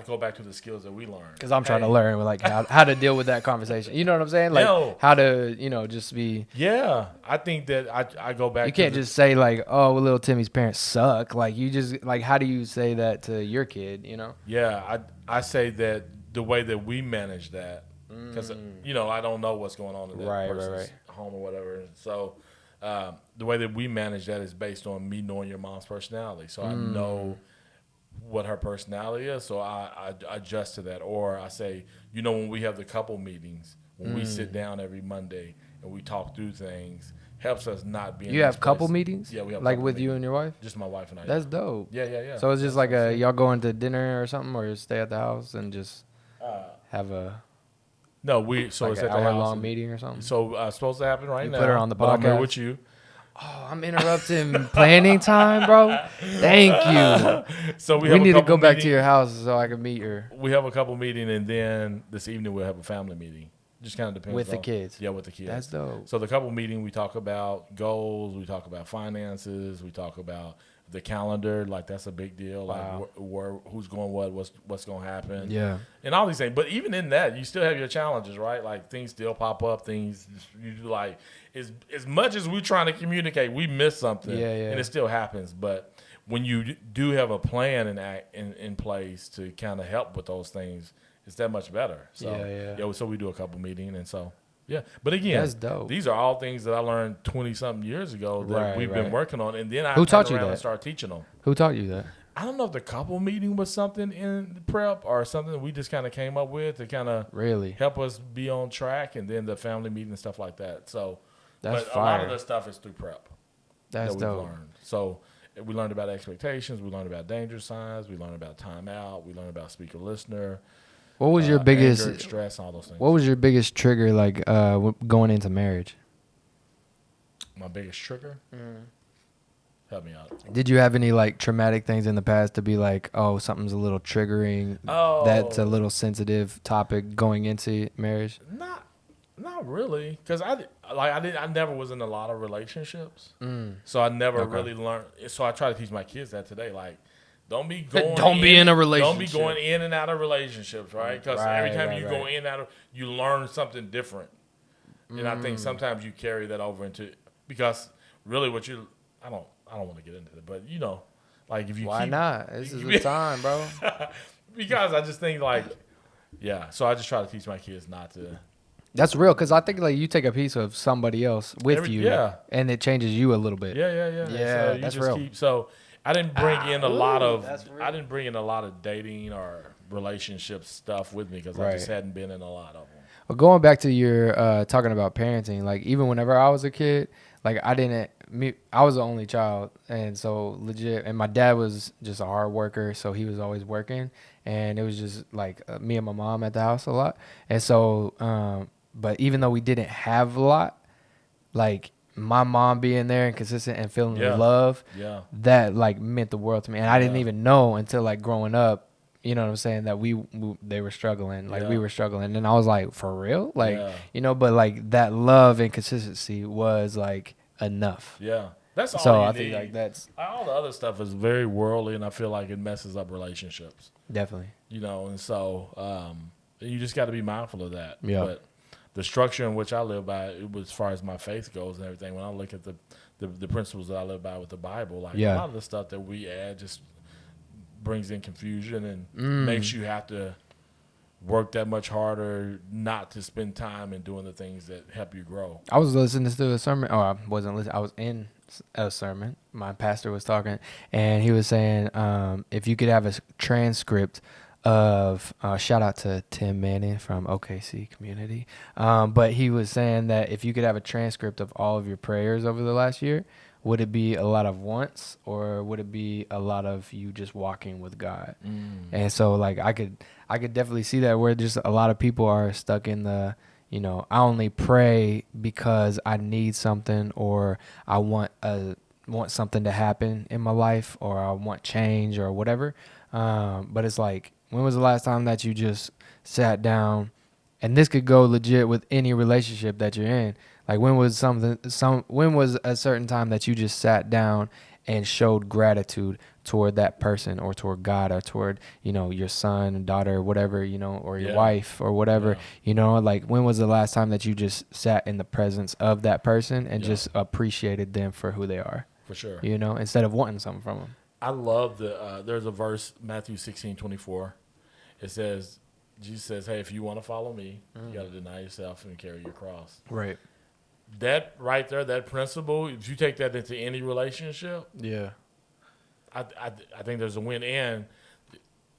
go back to the skills that we learned, because I'm trying to learn, like, how to deal with that conversation. You know what I'm saying? Like, how to just be. Yeah, I think that I go back. You can't just say, like, oh, well, little Timmy's parents suck. Like, you just, like, how do you say that to your kid? Yeah, I say that the way that we manage that. Because, I don't know what's going on in that person's home or whatever. So the way that we manage that is based on me knowing your mom's personality. So I know what her personality is, so I adjust to that. Or I say, when we have the couple meetings, when we sit down every Monday and we talk through things, helps us not be in You have couple meetings? Yeah, we have like with meetings. You and your wife? Just my wife and I. That's dope. Yeah. So it's just like y'all going to dinner or something, or stay at the house and just have a... No, so like it's an at the hour-long meeting or something? So it's supposed to happen right now. Put her on the podcast. I'm here with you. Oh, I'm interrupting planning time, bro. Thank you. So we need to go back to your house so I can meet her. We have a couple meeting, and then this evening we'll have a family meeting. Just kind of depends. With the kids? Yeah, with the kids. That's dope. So the couple meeting, we talk about goals, we talk about finances, we talk about the calendar, like that's a big deal. Wow. Like who's going what's going to happen. Yeah. And all these things. But even in that, you still have your challenges, right? Like things still pop up. Things you do, like as much as we're trying to communicate, we miss something. Yeah. And it still happens. But when you do have a plan in place to kind of help with those things, it's that much better. So so we do a couple meetings, and so. Yeah, but again, that's dope. These are all things that I learned 20-something years ago that we've been working on, and then I turned around and started teaching them. Who taught you that? I don't know if the couple meeting was something in prep or something that we just kind of came up with to kind of help us be on track, and then the family meeting and stuff like that. So, that's but fire. A lot of the stuff is through prep. That's that dope. We've learned. So we learned about expectations. We learned about danger signs. We learned about timeout. We learned about speaker listener. What was your biggest anger, stress, all those things? What was your biggest trigger, like going into marriage? My biggest trigger help me out. Did you have any like traumatic things in the past to be like, oh, something's a little triggering? Oh, that's a little sensitive topic going into marriage. Not really, because I never was in a lot of relationships, so I never really learned. So I try to teach my kids that today, like. Don't be in a relationship. Don't be going in and out of relationships, right? Because every time you go in and out, you learn something different. And I think sometimes you carry that over into, because really I don't want to get into it, but like if you why not? This is the time, bro. Because I just think so I just try to teach my kids not to. That's real, because I think like you take a piece of somebody else with you, and it changes you a little bit. Yeah. So that's real. I didn't bring in a lot of dating or relationship stuff with me, because I just hadn't been in a lot of them. Well, going back to your talking about parenting, like even whenever I was a kid, like I was the only child, and so legit, and my dad was just a hard worker, so he was always working, and it was just like me and my mom at the house a lot, and so but even though we didn't have a lot, like my mom being there and consistent and feeling the love, that like meant the world to me. And I didn't even know until like growing up, you know what I'm saying, that they were struggling, like we were struggling. And I was like, for real? Like, but like that love and consistency was like enough. Yeah. That's all so you I need. think like that's all the other stuff is very worldly, and I feel like it messes up relationships. Definitely. And so you just got to be mindful of that. Yeah. But the structure in which I live by, as far as my faith goes and everything, when I look at the principles that I live by with the Bible, like a lot of the stuff that we add just brings in confusion and makes you have to work that much harder not to spend time in doing the things that help you grow. I was listening to a sermon, or I wasn't listening, I was in a sermon. My pastor was talking, and he was saying if you could have a transcript of shout out to Tim Manning from OKC community, but he was saying that if you could have a transcript of all of your prayers over the last year, would it be a lot of wants, or would it be a lot of you just walking with God? And so like I could definitely see that, where just a lot of people are stuck in the, I only pray because I need something, or I want something to happen in my life, or I want change or whatever. But it's like, when was the last time that you just sat down, and this could go legit with any relationship that you're in. Like when was a certain time that you just sat down and showed gratitude toward that person, or toward God, or toward, your son and daughter, or whatever, or your wife or whatever, like when was the last time that you just sat in the presence of that person and just appreciated them for who they are? For sure. Instead of wanting something from them. I love there's a verse, Matthew 16:24. It says, Jesus says, hey, if you want to follow me, you got to deny yourself and carry your cross. Right. That right there, that principle, if you take that into any relationship, I think there's a win. And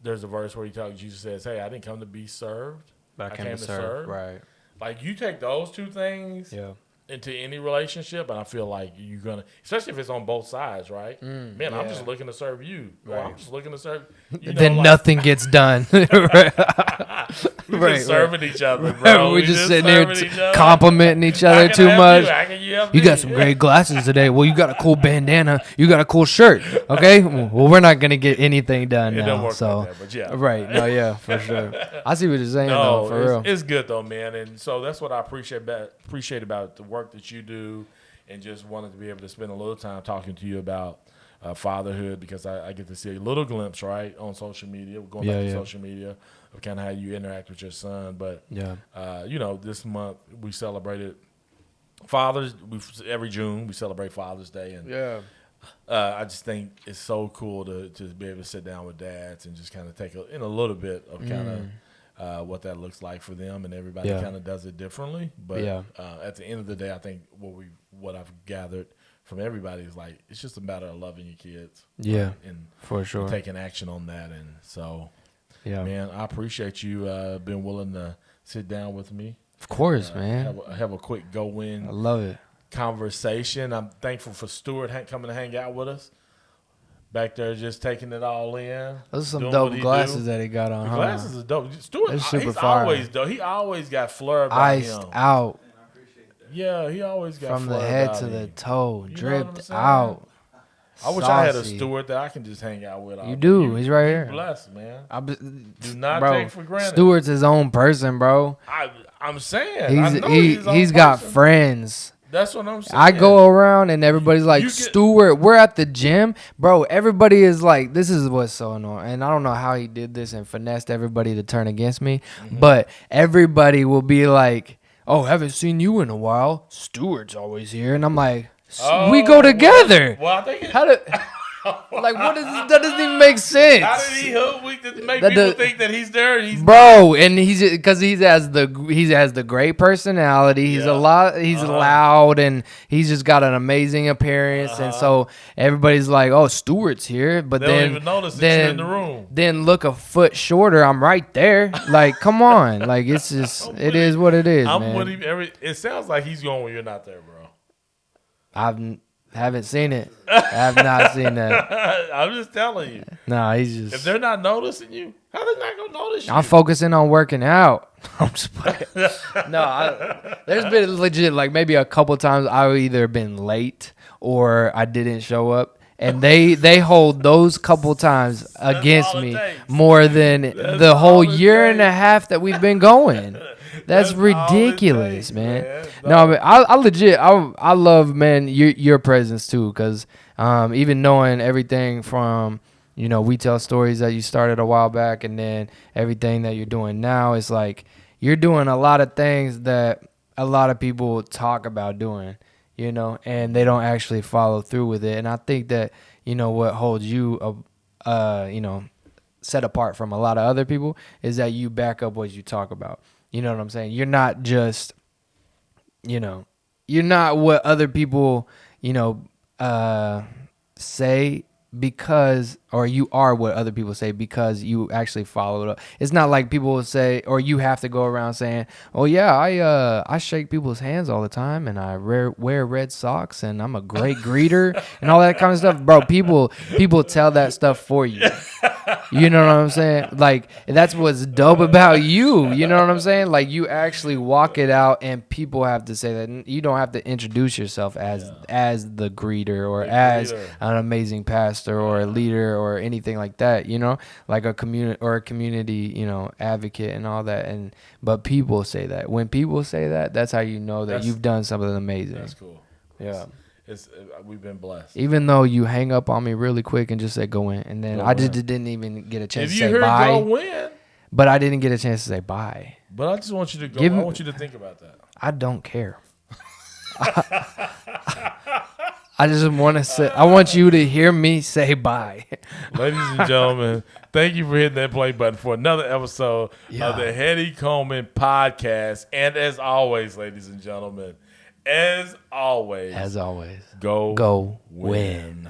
there's a verse where Jesus says, hey, I didn't come to be served, but I came to serve. Right. Like you take those two things into any relationship, and I feel like you're going to, especially if it's on both sides, right? I'm just looking to serve you. Right. Or I'm just looking to serve you. Then nothing gets done. We're just serving each other, bro. We're just sitting there complimenting each other too much. You got some great glasses today. Well, you got a cool bandana. You got a cool shirt. Okay. Well, we're not gonna get anything done now. Don't work so, like that, but right. No, for sure. I see what you're saying. No, for real. It's good though, man. And so that's what I appreciate about the work that you do, and just wanted to be able to spend a little time talking to you about fatherhood, because I get to see a little glimpse, right, on social media. We're going back to social media of kind of how you interact with your son. But this month we celebrated every June we celebrate Father's Day, and I just think it's so cool to be able to sit down with dads and just kind of take a little bit of kind of what that looks like for them, and everybody kind of does it differently. But at the end of the day, I think what I've gathered from everybody is like, it's just a matter of loving your kids. Yeah, and for sure. And taking action on that. And so, man, I appreciate you being willing to sit down with me. Of course, man. Have a quick go-in. I love it. Conversation. I'm thankful for Stuart coming to hang out with us. Back there just taking it all in. Those are some dope glasses that he got on. The glasses are dope. Stuart, he's fire. Always dope. He always got fleur about iced him. out. Yeah, he always got from fleur the head about to him. the toe, dripped out. I wish I had a Saucy. steward that I can just hang out with. You do. He's right here. Blessed, man. Do not bro, take for granted. Stewart's his own person, bro. I'm saying. He's got friends. That's what I'm saying. I go around and everybody's like, Stewart, we're at the gym. Bro, everybody is like, this is what's so annoying. And I don't know how he did this and finessed everybody to turn against me. Mm-hmm. But everybody will be like, oh, haven't seen you in a while. Stewart's always here. And I'm like, we go together. Well, I think like, what is this? That doesn't even make sense. How did he make people think that he's there? And bro, and he's because he has the great personality. He's he's loud, and he's just got an amazing appearance. And so everybody's like, "Oh, Stewart's here," but they don't even notice that you're in the room. Then look a foot shorter, I'm right there. Like, come on, like it's just it is what it is. I'm with him. It sounds like he's going when you're not there, bro. Haven't seen it. I have not seen that. I'm just telling you. No, he's just. If they're not noticing you, how they not gonna notice you? I'm focusing on working out. I'm just playing. No, there's been legit like maybe a couple times I've either been late or I didn't show up, and they hold those couple times against me more than the whole year and a half that we've been going. That's ridiculous, man. No, I mean, I legit, I love, man, your presence too, because even knowing everything from, we tell stories that you started a while back, and then everything that you're doing now is like you're doing a lot of things that a lot of people talk about doing, and they don't actually follow through with it. And I think that, what holds you, set apart from a lot of other people is that you back up what you talk about. You know what I'm saying? You're not just, you're not what other people, say because, or you are what other people say because you actually follow it up. It's not like people will say, or you have to go around saying, oh yeah, I shake people's hands all the time and I wear red socks and I'm a great greeter and all that kind of stuff. Bro, people tell that stuff for you. You know what I'm saying? Like, that's what's dope about you. You know what I'm saying? Like, you actually walk it out and people have to say that. You don't have to introduce yourself as the greeter or as an amazing pastor or a leader or anything like that, like a community, advocate and all that. But people say that. When people say that, that's how you know that you've done something amazing. That's cool. Yeah. We've been blessed. Even though you hang up on me really quick and just say go in, and then I just didn't even get a chance to say bye. If you heard go win, but I didn't get a chance to say bye. But I just want you to go. I want you to think about that. I don't care. I just want to say. I want you to hear me say bye. Ladies and gentlemen, thank you for hitting that play button for another episode of the Heady Coleman Podcast. And as always, ladies and gentlemen, as always, go win.